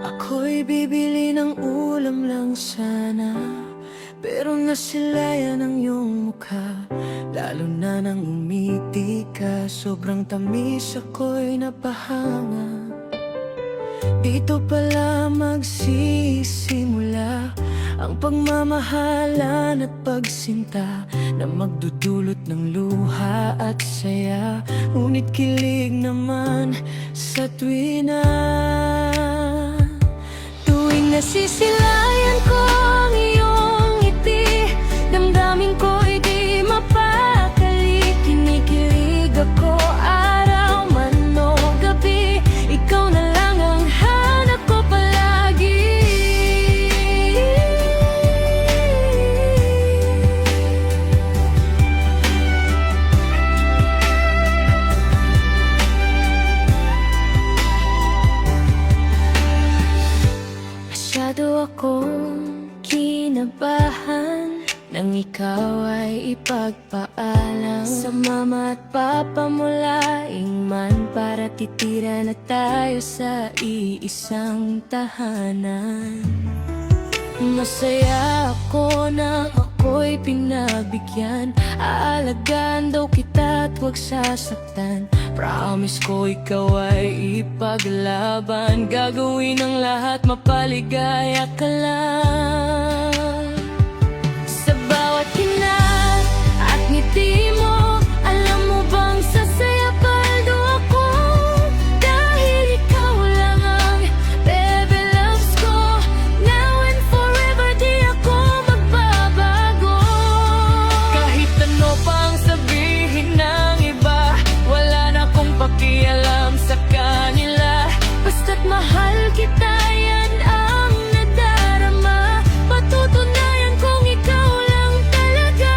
Ako'y bibili ng ulam lang sana, pero nasilayan ang iyong mukha. Lalo na nang umiti ka, sobrang tamis ako'y napahanga. Dito pala magsisimula ang pagmamahalan at pagsinta na magdudulot ng luha at saya. Ngunit kilig naman sa tuwina. Tuwing nasisilayan ko ang iyong ngiti, damdamin ko'y di mapakali. Kinikilig ako araw man o gabi, ikaw na lang ang hanap ko palagi. Masyado akong kinabahan nang ikaw ay ipagpaalam sa mama at papa mo laing man, para titira na tayo sa iisang tahanan. Masaya ako na ako'y pinagbigyan, aalagaan daw kita at huwag sasaktan. Promise ko ikaw ay ipaglaban, gagawin ang lahat mapaligaya ka lang. Sa bawat kinat at ngiti mo, alam mo bang sasaya paldo ako, dahil ikaw lang ang baby loves ko. Now and forever di ako magbabago. Kahit ano pang sabihin ng iba, wala na akong pakialam sa kanila. Basta't mahal kita, yan ang nadarama. Patutunayan kong ikaw lang talaga.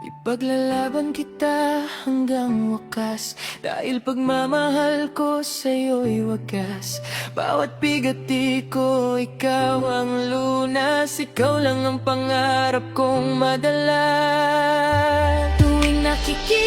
Ipaglalaban kita hanggang wakas, dahil pagmamahal ko sa'yo'y wagas. Bawat bigati ko, ikaw ang lunas, ikaw lang ang pangarap kong madala. Tuwing nakikita